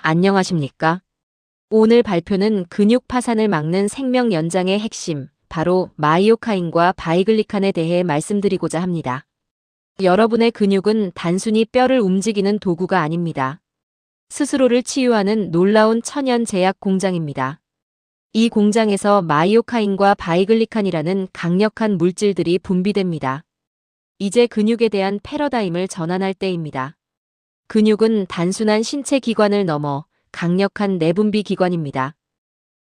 안녕하십니까? 오늘 발표는 근육 파산을 막는 생명 연장의 핵심, 바로 마이오카인과 바이글리칸에 대해 말씀드리고자 합니다. 여러분의 근육은 단순히 뼈를 움직이는 도구가 아닙니다. 스스로를 치유하는 놀라운 천연 제약 공장입니다. 이 공장에서 마이오카인과 바이글리칸이라는 강력한 물질들이 분비됩니다. 이제 근육에 대한 패러다임을 전환할 때입니다. 근육은 단순한 신체 기관을 넘어 강력한 내분비 기관입니다.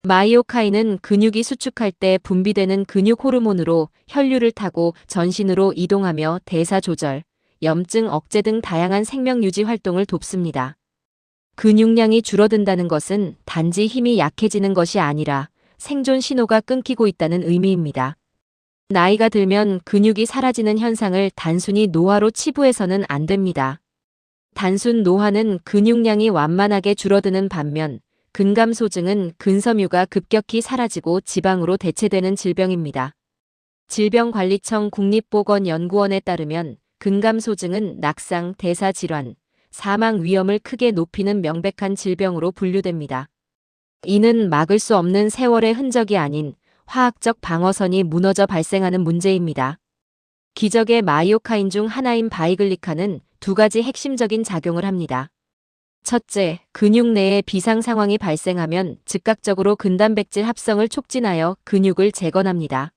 마이오카인은 근육이 수축할 때 분비되는 근육 호르몬으로 혈류를 타고 전신으로 이동하며 대사 조절, 염증 억제 등 다양한 생명 유지 활동을 돕습니다. 근육량이 줄어든다는 것은 단지 힘이 약해지는 것이 아니라 생존 신호가 끊기고 있다는 의미입니다. 나이가 들면 근육이 사라지는 현상을 단순히 노화로 치부해서는 안 됩니다. 단순 노화는 근육량이 완만하게 줄어드는 반면 근감소증은 근섬유가 급격히 사라지고 지방으로 대체되는 질병입니다. 질병관리청 국립보건연구원에 따르면 근감소증은 낙상, 대사질환, 사망 위험을 크게 높이는 명백한 질병으로 분류됩니다. 이는 막을 수 없는 세월의 흔적이 아닌 화학적 방어선이 무너져 발생하는 문제입니다. 기적의 마이오카인 중 하나인 바이글리칸은 두 가지 핵심적인 작용을 합니다. 첫째, 근육 내에 비상 상황이 발생하면 즉각적으로 근단백질 합성을 촉진하여 근육을 재건합니다.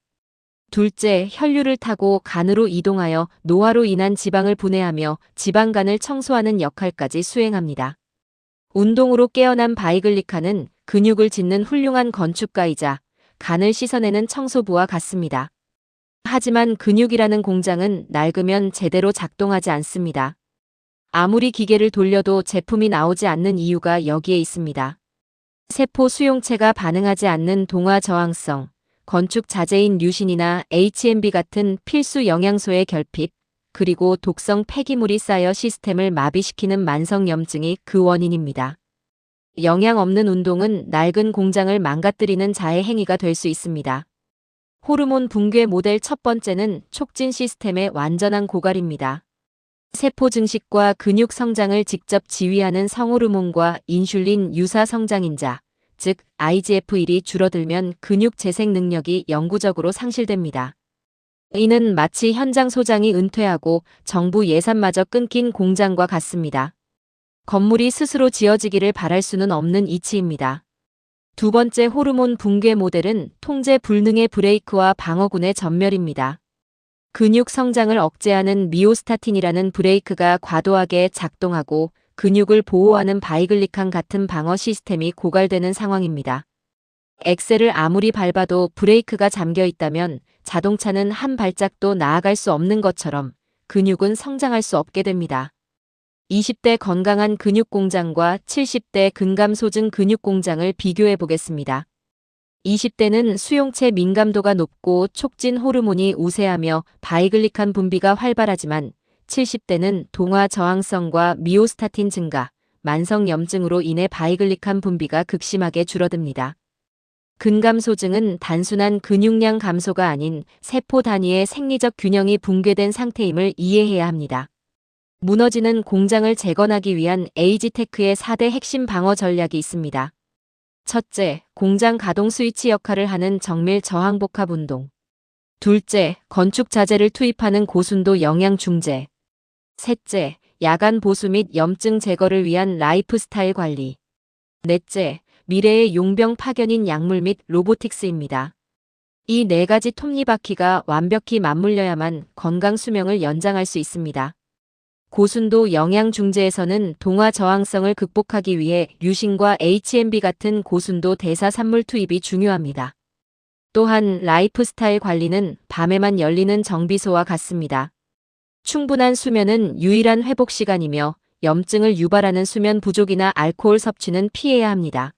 둘째, 혈류를 타고 간으로 이동하여 노화로 인한 지방을 분해하며 지방간을 청소하는 역할까지 수행합니다. 운동으로 깨어난 바이글리칸은 근육을 짓는 훌륭한 건축가이자 간을 씻어내는 청소부와 같습니다. 하지만 근육이라는 공장은 낡으면 제대로 작동하지 않습니다. 아무리 기계를 돌려도 제품이 나오지 않는 이유가 여기에 있습니다. 세포 수용체가 반응하지 않는 동화 저항성, 건축 자재인 류신이나 HMB 같은 필수 영양소의 결핍, 그리고 독성 폐기물이 쌓여 시스템을 마비시키는 만성 염증이 그 원인입니다. 영양 없는 운동은 낡은 공장을 망가뜨리는 자해 행위가 될 수 있습니다. 호르몬 붕괴 모델 첫 번째는 촉진 시스템의 완전한 고갈입니다. 세포 증식과 근육 성장을 직접 지휘하는 성호르몬과 인슐린 유사 성장인자, 즉 IGF-1이 줄어들면 근육 재생 능력이 영구적으로 상실됩니다. 이는 마치 현장 소장이 은퇴하고 정부 예산마저 끊긴 공장과 같습니다. 건물이 스스로 지어지기를 바랄 수는 없는 이치입니다. 두 번째 호르몬 붕괴 모델은 통제 불능의 브레이크와 방어군의 전멸입니다. 근육 성장을 억제하는 미오스타틴이라는 브레이크가 과도하게 작동하고 근육을 보호하는 바이글리칸 같은 방어 시스템이 고갈되는 상황입니다. 엑셀을 아무리 밟아도 브레이크가 잠겨 있다면 자동차는 한 발짝도 나아갈 수 없는 것처럼 근육은 성장할 수 없게 됩니다. 20대 건강한 근육 공장과 70대 근감소증 근육 공장을 비교해 보겠습니다. 20대는 수용체 민감도가 높고 촉진 호르몬이 우세하며 바이글리칸 분비가 활발하지만 70대는 동화 저항성과 미오스타틴 증가, 만성 염증으로 인해 바이글리칸 분비가 극심하게 줄어듭니다. 근감소증은 단순한 근육량 감소가 아닌 세포 단위의 생리적 균형이 붕괴된 상태임을 이해해야 합니다. 무너지는 공장을 재건하기 위한 에이지테크의 4대 핵심 방어 전략이 있습니다. 첫째, 공장 가동 스위치 역할을 하는 정밀 저항 복합 운동. 둘째, 건축 자재를 투입하는 고순도 영양 중재. 셋째, 야간 보수 및 염증 제거를 위한 라이프 스타일 관리. 넷째, 미래의 용병 파견인 약물 및 로보틱스입니다. 이 네 가지 톱니바퀴가 완벽히 맞물려야만 건강 수명을 연장할 수 있습니다. 고순도 영양 중재에서는 동화 저항성을 극복하기 위해 류신과 HMB 같은 고순도 대사 산물 투입이 중요합니다. 또한 라이프 스타일 관리는 밤에만 열리는 정비소와 같습니다. 충분한 수면은 유일한 회복 시간이며 염증을 유발하는 수면 부족이나 알코올 섭취는 피해야 합니다.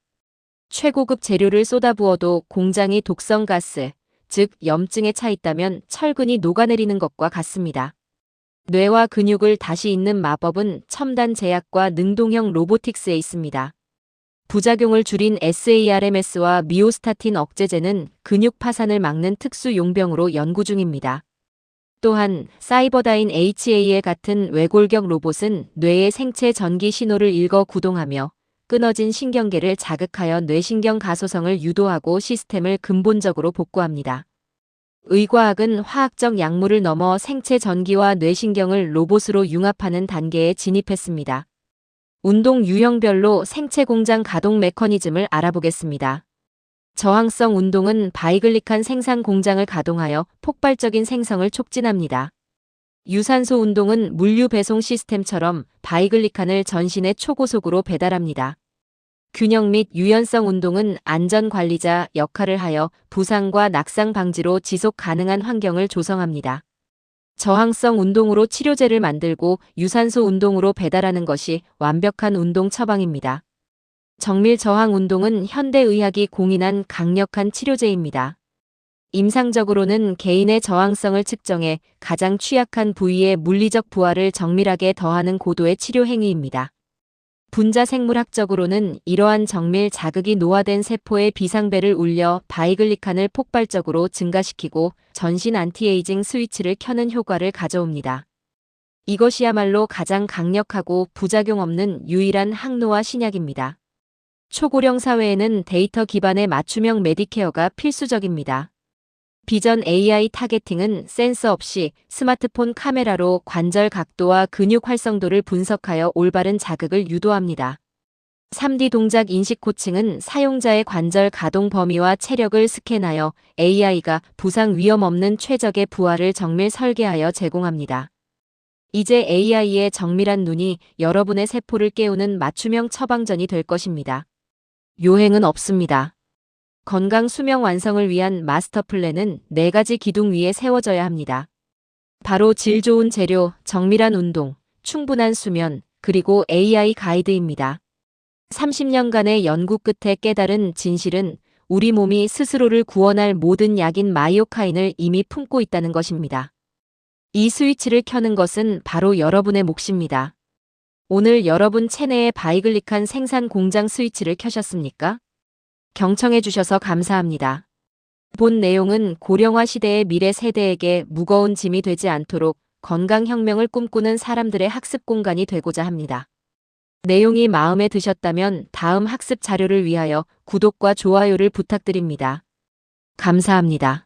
최고급 재료를 쏟아부어도 공장이 독성 가스, 즉 염증에 차 있다면 철근이 녹아내리는 것과 같습니다. 뇌와 근육을 다시 잇는 마법은 첨단 제약과 능동형 로보틱스에 있습니다. 부작용을 줄인 SARMS와 미오스타틴 억제제는 근육 파산을 막는 특수 용병으로 연구 중입니다. 또한 사이버다인 HAL 같은 외골격 로봇은 뇌의 생체 전기 신호를 읽어 구동하며 끊어진 신경계를 자극하여 뇌신경 가소성을 유도하고 시스템을 근본적으로 복구합니다. 의과학은 화학적 약물을 넘어 생체 전기와 뇌신경을 로봇으로 융합하는 단계에 진입했습니다. 운동 유형별로 생체 공장 가동 메커니즘을 알아보겠습니다. 저항성 운동은 바이글리칸 생산 공장을 가동하여 폭발적인 생성을 촉진합니다. 유산소 운동은 물류 배송 시스템처럼 바이글리칸을 전신에 초고속으로 배달합니다. 균형 및 유연성 운동은 안전관리자 역할을 하여 부상과 낙상 방지로 지속 가능한 환경을 조성합니다. 저항성 운동으로 치료제를 만들고 유산소 운동으로 배달하는 것이 완벽한 운동 처방입니다. 정밀 저항 운동은 현대의학이 공인한 강력한 치료제입니다. 임상적으로는 개인의 저항성을 측정해 가장 취약한 부위의 물리적 부하를 정밀하게 더하는 고도의 치료 행위입니다. 분자생물학적으로는 이러한 정밀 자극이 노화된 세포의 비상벨을 울려 바이글리칸을 폭발적으로 증가시키고 전신 안티에이징 스위치를 켜는 효과를 가져옵니다. 이것이야말로 가장 강력하고 부작용 없는 유일한 항노화 신약입니다. 초고령 사회에는 데이터 기반의 맞춤형 메디케어가 필수적입니다. 비전 AI 타겟팅은 센서 없이 스마트폰 카메라로 관절 각도와 근육 활성도를 분석하여 올바른 자극을 유도합니다. 3D 동작 인식 코칭은 사용자의 관절 가동 범위와 체력을 스캔하여 AI가 부상 위험 없는 최적의 부하를 정밀 설계하여 제공합니다. 이제 AI의 정밀한 눈이 여러분의 세포를 깨우는 맞춤형 처방전이 될 것입니다. 요행은 없습니다. 건강 수명 완성을 위한 마스터 플랜은 4가지 기둥 위에 세워져야 합니다. 바로 질 좋은 재료, 정밀한 운동, 충분한 수면, 그리고 AI 가이드입니다. 30년간의 연구 끝에 깨달은 진실은 우리 몸이 스스로를 구원할 모든 약인 마이오카인을 이미 품고 있다는 것입니다. 이 스위치를 켜는 것은 바로 여러분의 몫입니다. 오늘 여러분 체내의 바이글리칸 생산 공장 스위치를 켜셨습니까? 경청해 주셔서 감사합니다. 본 내용은 고령화 시대의 미래 세대에게 무거운 짐이 되지 않도록 건강혁명을 꿈꾸는 사람들의 학습 공간이 되고자 합니다. 내용이 마음에 드셨다면 다음 학습 자료를 위하여 구독과 좋아요를 부탁드립니다. 감사합니다.